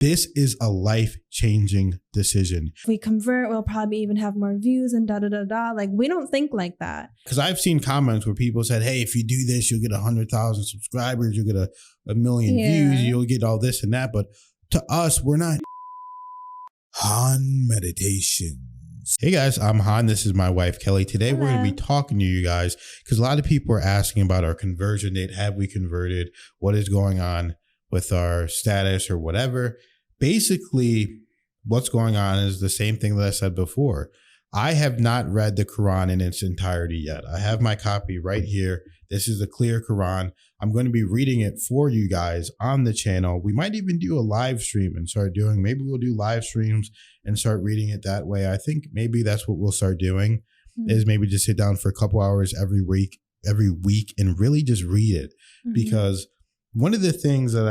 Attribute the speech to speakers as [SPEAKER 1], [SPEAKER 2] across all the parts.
[SPEAKER 1] This is a life-changing decision.
[SPEAKER 2] If we convert, we'll probably even have more views and da-da-da-da. Like, we don't think like that.
[SPEAKER 1] Because I've seen comments where people said, hey, if you do this, you'll get 100,000 subscribers, you'll get a million views, you'll get all this and that. But to us, we're not. Han Meditations. Hey guys, I'm Han. This is my wife, Kelly. Today we're going to be talking to you guys because a lot of people are asking about our conversion date. Have we converted? What is going on with our status or whatever? Basically, what's going on is the same thing that I said before. I have not read the Quran in its entirety yet. I have my copy right here. This is the clear Quran. I'm going to be reading it for you guys on the channel. We might even do a live stream and start doing, maybe we'll do live streams and start reading it that way. I think maybe that's what we'll start doing is maybe just sit down for a couple hours every week and really just read it. Because one of the things that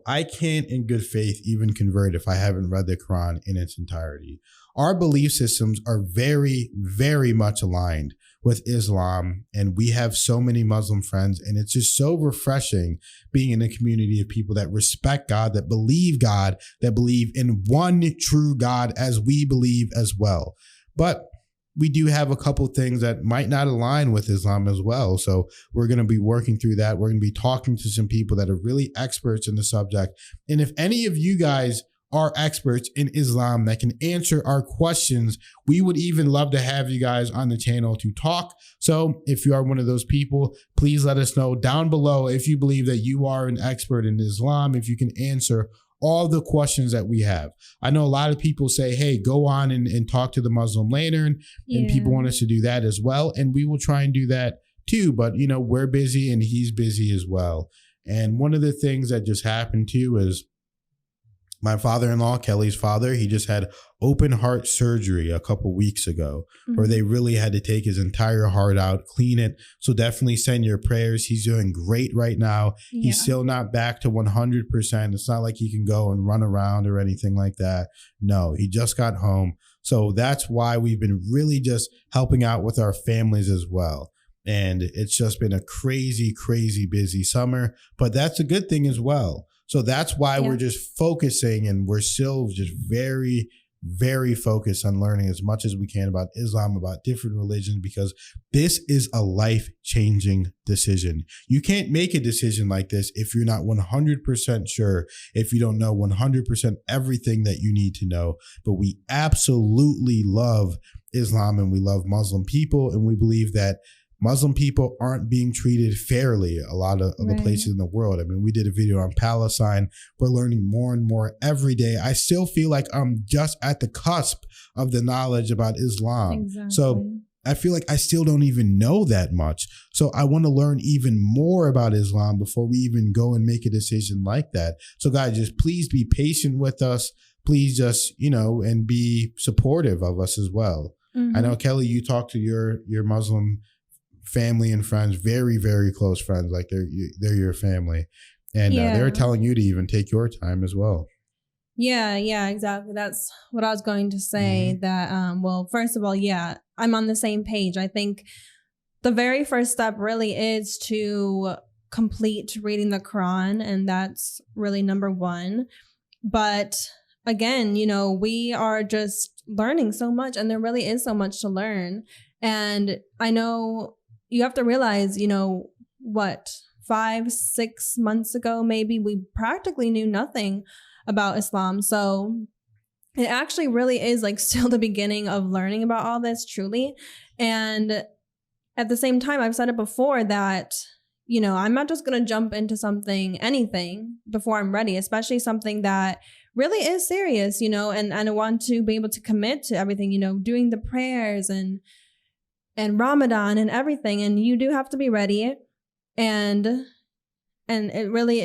[SPEAKER 1] I can't in good faith even convert if I haven't read the Quran in its entirety. Our belief systems are very, very much aligned with Islam, and we have so many Muslim friends, and it's just so refreshing being in a community of people that respect God, that believe in one true God as we believe as well. But we do have a couple things that might not align with Islam as well. So we're going to be working through that. We're going to be talking to some people that are really experts in the subject. And if any of you guys are experts in Islam that can answer our questions, we would even love to have you guys on the channel to talk. So if you are one of those people, please let us know down below if you believe that you are an expert in Islam, if you can answer all the questions that we have. I know a lot of people say, hey, go on and talk to the Muslim lantern, and people want us to do that as well. And we will try and do that too. But, we're busy and he's busy as well. And one of the things that just happened too is my father-in-law, Kelly's father, he just had open heart surgery a couple weeks ago where they really had to take his entire heart out, clean it. So definitely send your prayers. He's doing great right now. He's still not back to 100%. It's not like he can go and run around or anything like that. No, he just got home. So that's why we've been really just helping out with our families as well. And it's just been a crazy, crazy busy summer, but that's a good thing as well. So that's why we're just focusing, and we're still just very, very focused on learning as much as we can about Islam, about different religions, because this is a life-changing decision. You can't make a decision like this if you're not 100% sure, if you don't know 100% everything that you need to know. But we absolutely love Islam, and we love Muslim people, and we believe that Muslim people aren't being treated fairly a lot of the places in the world. I mean, we did a video on Palestine. We're learning more and more every day. I still feel like I'm just at the cusp of the knowledge about Islam. So I feel like I still don't even know that much. So I want to learn even more about Islam before we even go and make a decision like that. So guys, just please be patient with us. Please just, and be supportive of us as well. I know, Kelly, you talk to your Muslim family and friends, very, very close friends, like they're your family, and they're telling you to even take your time as well.
[SPEAKER 2] Yeah, exactly. That's what I was going to say. That well, first of all, I'm on the same page. I think the very first step really is to complete reading the Quran, and that's really number one. But again, we are just learning so much, and there really is so much to learn. And I know you have to realize, 5-6 months ago, maybe we practically knew nothing about Islam. So it actually really is like still the beginning of learning about all this, truly. And at the same time, I've said it before that, I'm not just going to jump into anything before I'm ready, especially something that really is serious, and I want to be able to commit to everything, doing the prayers and Ramadan and everything. And you do have to be ready. And it really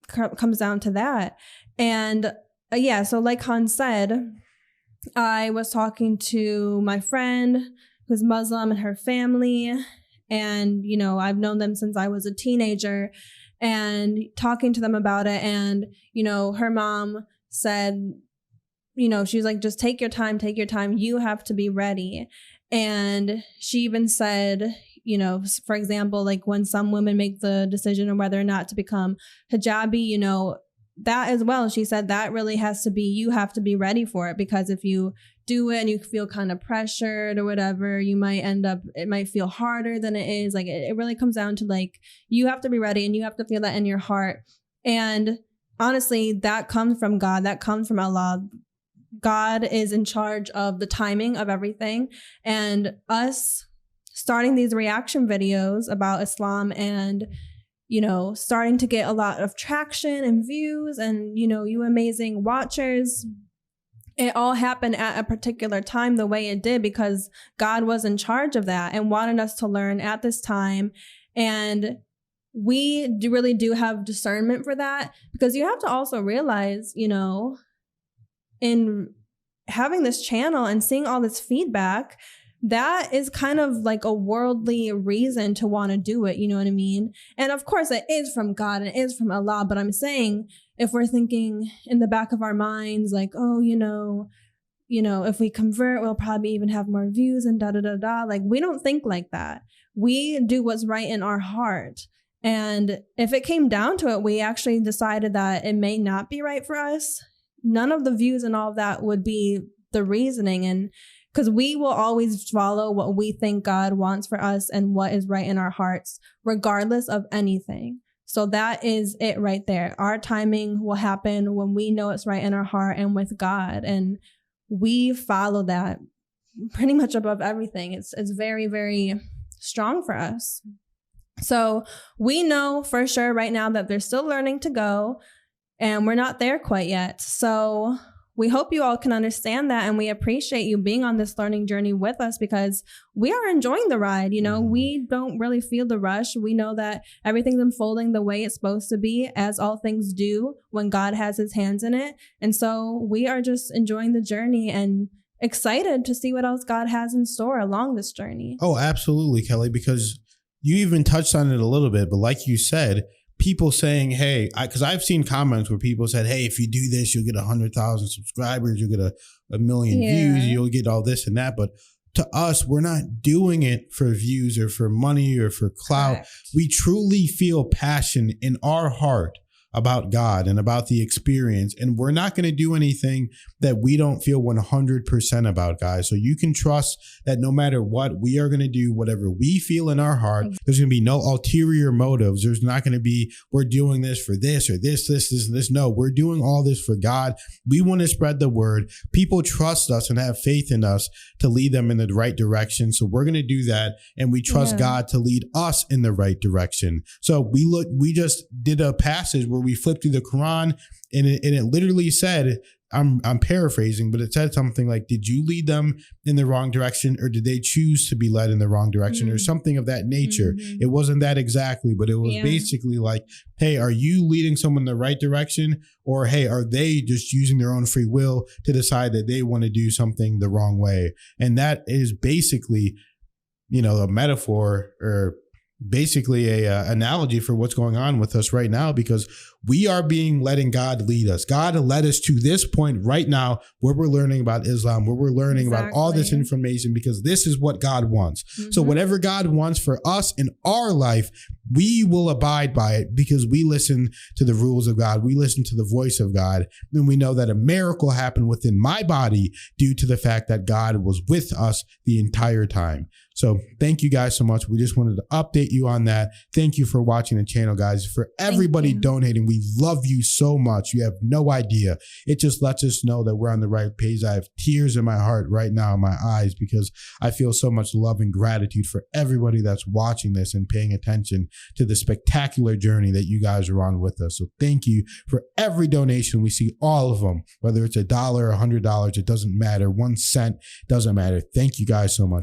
[SPEAKER 2] comes down to that. And so like Han said, I was talking to my friend who's Muslim and her family. And, I've known them since I was a teenager, and talking to them about it. And, her mom said, she's like, just take your time. You have to be ready. And she even said, for example, like when some women make the decision on whether or not to become hijabi, that as well, she said that really has to be, you have to be ready for it, because if you do it and you feel kind of pressured or whatever, you might end up, it might feel harder than it is. Like it really comes down to like, you have to be ready and you have to feel that in your heart. And honestly, that comes from God, that comes from Allah. God is in charge of the timing of everything. And us starting these reaction videos about Islam and, you know, starting to get a lot of traction and views and, you know, you amazing watchers, it all happened at a particular time the way it did because God was in charge of that and wanted us to learn at this time. And we really do have discernment for that, because you have to also realize, you know, in having this channel and seeing all this feedback, that is kind of like a worldly reason to want to do it. You know what I mean? And of course it is from God and it is from Allah. But I'm saying, if we're thinking in the back of our minds, like, oh, you know, if we convert, we'll probably even have more views and da-da-da-da. Like, we don't think like that. We do what's right in our heart. And if it came down to it, we actually decided that it may not be right for us, none of the views and all of that would be the reasoning. And because we will always follow what we think God wants for us and what is right in our hearts, regardless of anything. So that is it right there. Our timing will happen when we know it's right in our heart and with God. And we follow that pretty much above everything. It's very, very strong for us. So we know for sure right now that they're still learning to go and we're not there quite yet. So we hope you all can understand that, and we appreciate you being on this learning journey with us, because we are enjoying the ride. You know, we don't really feel the rush. We know that everything's unfolding the way it's supposed to be, as all things do when God has his hands in it. And so we are just enjoying the journey and excited to see what else God has in store along this journey.
[SPEAKER 1] Oh, absolutely, Kelly, because you even touched on it a little bit, but like you said, people saying, hey, because I've seen comments where people said, hey, if you do this, you'll get 100,000 subscribers, you'll get a million views, you'll get all this and that. But to us, we're not doing it for views or for money or for clout.
[SPEAKER 2] Correct.
[SPEAKER 1] We truly feel passion in our heart about God and about the experience. And we're not going to do anything that we don't feel 100% about, guys. So you can trust that no matter what, we are going to do whatever we feel in our heart. There's going to be no ulterior motives. There's not going to be, we're doing this for this or this. No, we're doing all this for God. We want to spread the word. People trust us and have faith in us to lead them in the right direction. So we're going to do that. And we trust God to lead us in the right direction. So we just did a passage where we flipped through the Quran and it literally said, I'm paraphrasing, but it said something like, did you lead them in the wrong direction, or did they choose to be led in the wrong direction, or something of that nature? It wasn't that exactly, but it was basically like, hey, are you leading someone in the right direction, or hey, are they just using their own free will to decide that they want to do something the wrong way? And that is basically, you know, a metaphor or basically a analogy for what's going on with us right now, because we are letting God lead us. God led us to this point right now where we're learning about Islam, where we're learning about all this information, because this is what God wants. So whatever God wants for us in our life, we will abide by it because we listen to the rules of God. We listen to the voice of God. And we know that a miracle happened within my body due to the fact that God was with us the entire time. So thank you guys so much. We just wanted to update you on that. Thank you for watching the channel, guys. For everybody donating, we love you so much. You have no idea. It just lets us know that we're on the right page. I have tears in my heart right now in my eyes because I feel so much love and gratitude for everybody that's watching this and paying attention to the spectacular journey that you guys are on with us. So thank you for every donation. We see all of them, whether it's $1 or $100, it doesn't matter. 1 cent doesn't matter. Thank you guys so much.